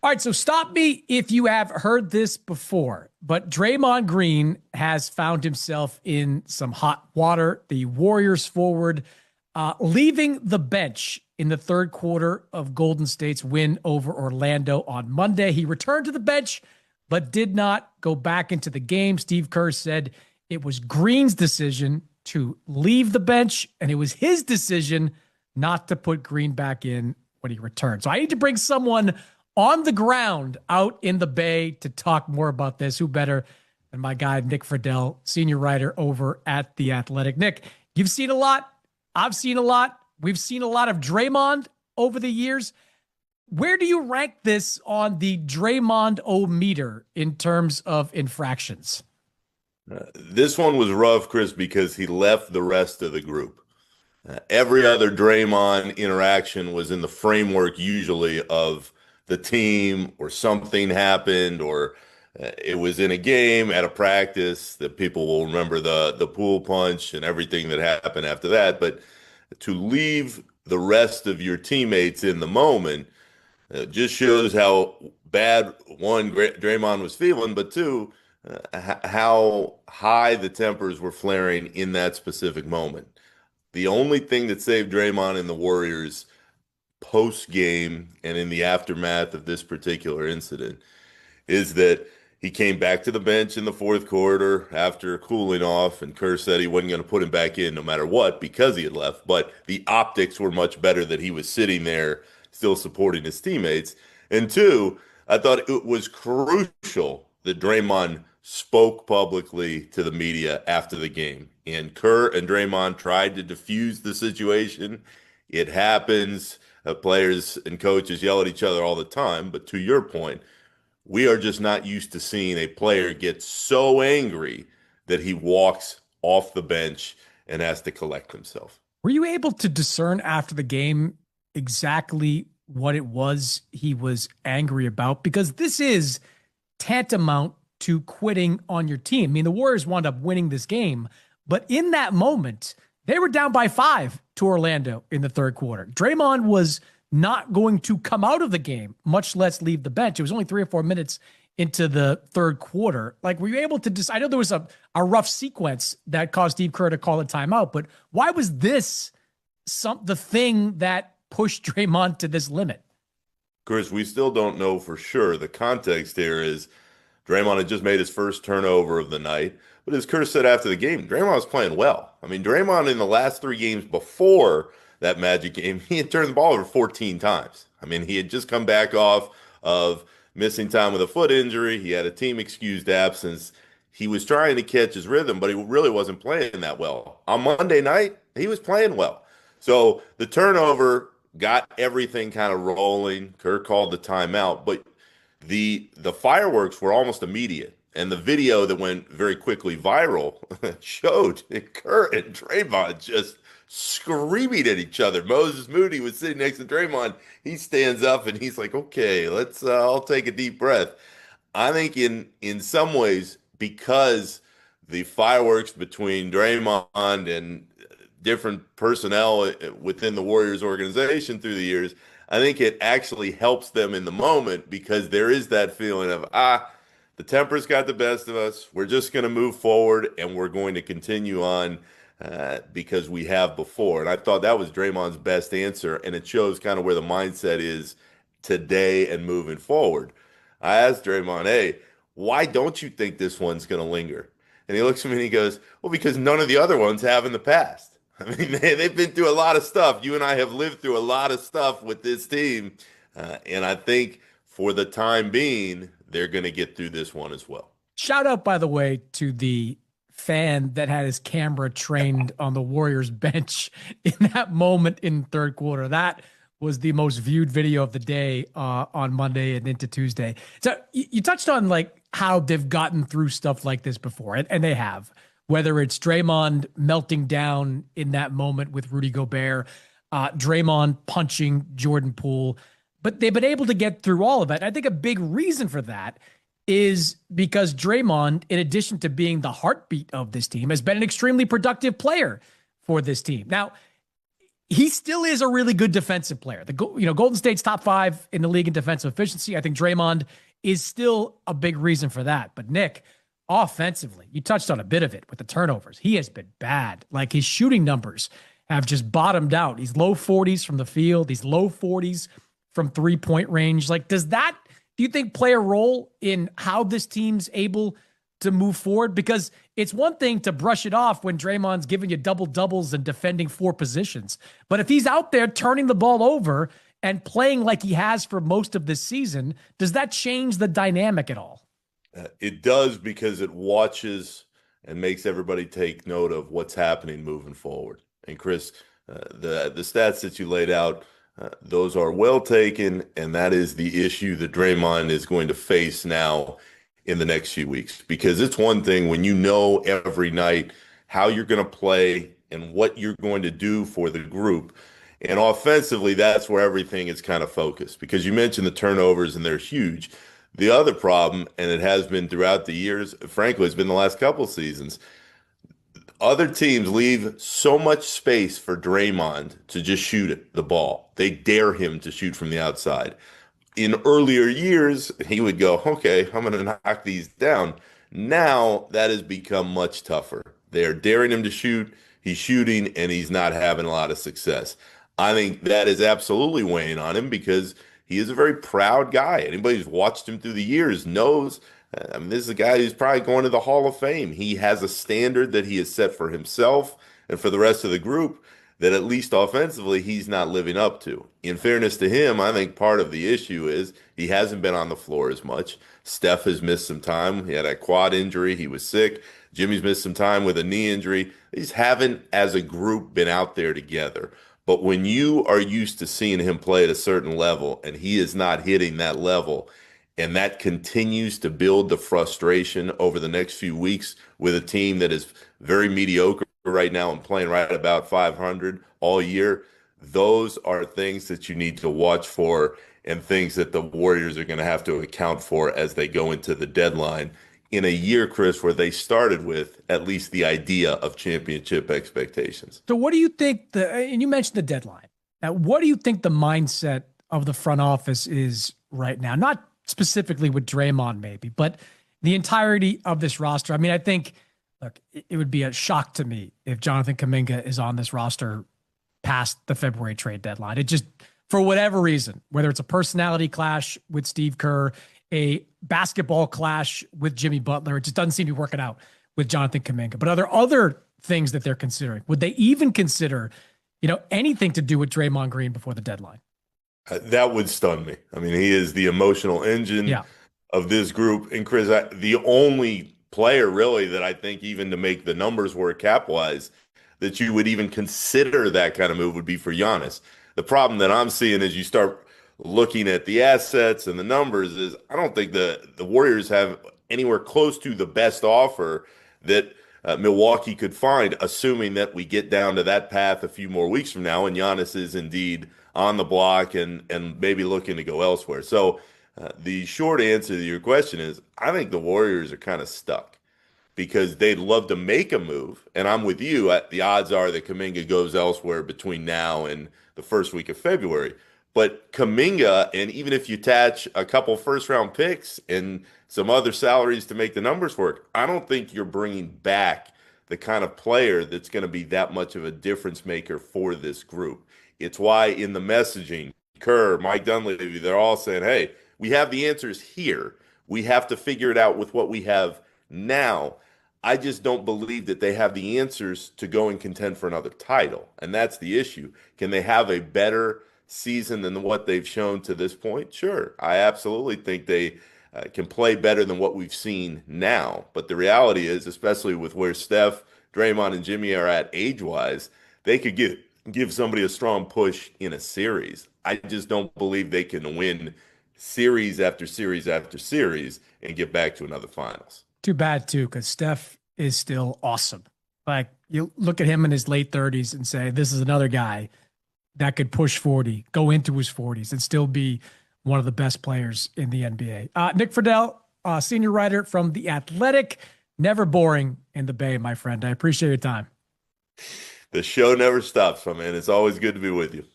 All right, so stop me if you have heard this before, but Draymond Green has found himself in some hot water. The Warriors forward leaving the bench in the third quarter of Golden State's win over Orlando on Monday. He returned to the bench, but did not go back into the game. Steve Kerr said it was Green's decision to leave the bench, and it was his decision not to put Green back in when he returned. So I need to bring someone on the ground out in the Bay to talk more about this. Who better than my guy, Nick Friedell, senior writer over at The Athletic. Nick, you've seen a lot. I've seen a lot. We've seen a lot of Draymond over the years. Where do you rank this on the Draymond-o-meter in terms of infractions? This one was rough, Chris, because he left the rest of the group. Every other Draymond interaction was in the framework usually of the team, or something happened, or it was in a game at a practice that people will remember the pool punch and everything that happened after that. But to leave the rest of your teammates in the moment just shows how bad, one, Draymond was feeling, but two, how high the tempers were flaring in that specific moment. The only thing that saved Draymond and the Warriors post game and in the aftermath of this particular incident is that he came back to the bench in the fourth quarter after cooling off, and Kerr said he wasn't going to put him back in no matter what because he had left, but the optics were much better that he was sitting there still supporting his teammates. And two, I thought it was crucial that Draymond spoke publicly to the media after the game, and Kerr and Draymond tried to diffuse the situation. It happens. Players and coaches yell at each other all the time. But to your point, we are just not used to seeing a player get so angry that he walks off the bench and has to collect himself. Were you able to discern after the game exactly what it was he was angry about? Because this is tantamount to quitting on your team. I mean, the Warriors wound up winning this game, but in that moment, they were down by 5 to Orlando in the third quarter. Draymond was not going to come out of the game, much less leave the bench. It was only 3 or 4 minutes into the third quarter. Like, were you able to decide? I know there was a rough sequence that caused Steve Kerr to call a timeout, but why was this the thing that pushed Draymond to this limit? Chris, we still don't know for sure. The context here is Draymond had just made his first turnover of the night. But as Kerr said after the game, Draymond was playing well. I mean, Draymond in the last 3 games before that Magic game, he had turned the ball over 14 times. I mean, he had just come back off of missing time with a foot injury. He had a team excused absence. He was trying to catch his rhythm, but he really wasn't playing that well. On Monday night, he was playing well. So the turnover got everything kind of rolling. Kerr called the timeout, but the fireworks were almost immediate. And the video that went very quickly viral showed Kerr and Draymond just screaming at each other. Moses Moody was sitting next to Draymond. He stands up and he's like, "Okay, let's. I'll take a deep breath." I think in some ways, because the fireworks between Draymond and different personnel within the Warriors organization through the years, I think it actually helps them in the moment, because there is that feeling of the temper's got the best of us. We're just going to move forward and we're going to continue on because we have before. And I thought that was Draymond's best answer, and it shows kind of where the mindset is today and moving forward. I asked Draymond, "Hey, why don't you think this one's going to linger?" And he looks at me and he goes, "Well, because none of the other ones have in the past." I mean, they've been through a lot of stuff. You and I have lived through a lot of stuff with this team. And I think for the time being, they're going to get through this one as well. Shout out, by the way, to the fan that had his camera trained on the Warriors bench in that moment in the third quarter. That was the most viewed video of the day on Monday and into Tuesday. So you touched on like how they've gotten through stuff like this before, and they have. Whether it's Draymond melting down in that moment with Rudy Gobert, Draymond punching Jordan Poole, but they've been able to get through all of it. I think a big reason for that is because Draymond, in addition to being the heartbeat of this team, has been an extremely productive player for this team. Now, he still is a really good defensive player. Golden State's top 5 in the league in defensive efficiency. I think Draymond is still a big reason for that. But Nick, offensively, you touched on a bit of it with the turnovers. He has been bad. Like, his shooting numbers have just bottomed out. He's low 40s from the field. He's low 40s from 3-point range. Like, do you think play a role in how this team's able to move forward? Because it's one thing to brush it off when Draymond's giving you double doubles and defending 4 positions. But if he's out there turning the ball over and playing like he has for most of this season, does that change the dynamic at all? It does, because it watches and makes everybody take note of what's happening moving forward. And Chris, the stats that you laid out, those are well taken, and that is the issue that Draymond is going to face now in the next few weeks. Because it's one thing when you know every night how you're going to play and what you're going to do for the group. And offensively, that's where everything is kind of focused, because you mentioned the turnovers and they're huge. The other problem, and it has been throughout the years, frankly, it's been the last couple of seasons, other teams leave so much space for Draymond to just shoot the ball. They dare him to shoot from the outside. In earlier years, he would go, okay, I'm going to knock these down. Now that has become much tougher. They're daring him to shoot. He's shooting, and he's not having a lot of success. I think that is absolutely weighing on him, because he is a very proud guy. Anybody who's watched him through the years knows, this is a guy who's probably going to the Hall of Fame. He has a standard that he has set for himself and for the rest of the group that, at least offensively, he's not living up to. In fairness to him, I think part of the issue is he hasn't been on the floor as much. Steph has missed some time. He had a quad injury. He was sick. Jimmy's missed some time with a knee injury. These haven't, as a group, been out there together. But when you are used to seeing him play at a certain level and he is not hitting that level, and that continues to build the frustration over the next few weeks with a team that is very mediocre right now and playing right about 500 all year, those are things that you need to watch for, and things that the Warriors are going to have to account for as they go into the deadline in a year, Chris, where they started with at least the idea of championship expectations. So what do you think and you mentioned the deadline. Now, what do you think the mindset of the front office is right now? Not specifically with Draymond maybe, but the entirety of this roster. I mean, I think, look, it would be a shock to me if Jonathan Kuminga is on this roster past the February trade deadline. It just, for whatever reason, whether it's a personality clash with Steve Kerr, a basketball clash with Jimmy Butler, it just doesn't seem to be working out with Jonathan Kuminga. But are there other things that they're considering? Would they even consider, anything to do with Draymond Green before the deadline? That would stun me. I mean, he is the emotional engine of this group. And Chris, the only player really that I think, even to make the numbers work cap-wise, that you would even consider that kind of move would be for Giannis. The problem that I'm seeing as you start looking at the assets and the numbers is I don't think the Warriors have anywhere close to the best offer that Milwaukee could find, assuming that we get down to that path a few more weeks from now and Giannis is indeed on the block and maybe looking to go elsewhere. So the short answer to your question is I think the Warriors are kind of stuck, because they'd love to make a move. And I'm with you. The odds are that Kuminga goes elsewhere between now and the first week of February. But Kuminga, and even if you attach a couple first-round picks and some other salaries to make the numbers work, I don't think you're bringing back the kind of player that's going to be that much of a difference maker for this group. It's why in the messaging, Kerr, Mike Dunleavy, they're all saying, hey, we have the answers here. We have to figure it out with what we have now. I just don't believe that they have the answers to go and contend for another title. And that's the issue. Can they have a better season than what they've shown to this point? Sure. I absolutely think they can play better than what we've seen now. But the reality is, especially with where Steph, Draymond, and Jimmy are at age-wise, they could give somebody a strong push in a series. I just don't believe they can win series after series after series and get back to another finals. Too bad, too, because Steph is still awesome. Like, you look at him in his late 30s and say, this is another guy that could push 40, go into his 40s, and still be one of the best players in the NBA. Nick Friedell, senior writer from The Athletic. Never boring in the Bay, my friend. I appreciate your time. The show never stops, my man. It's always good to be with you.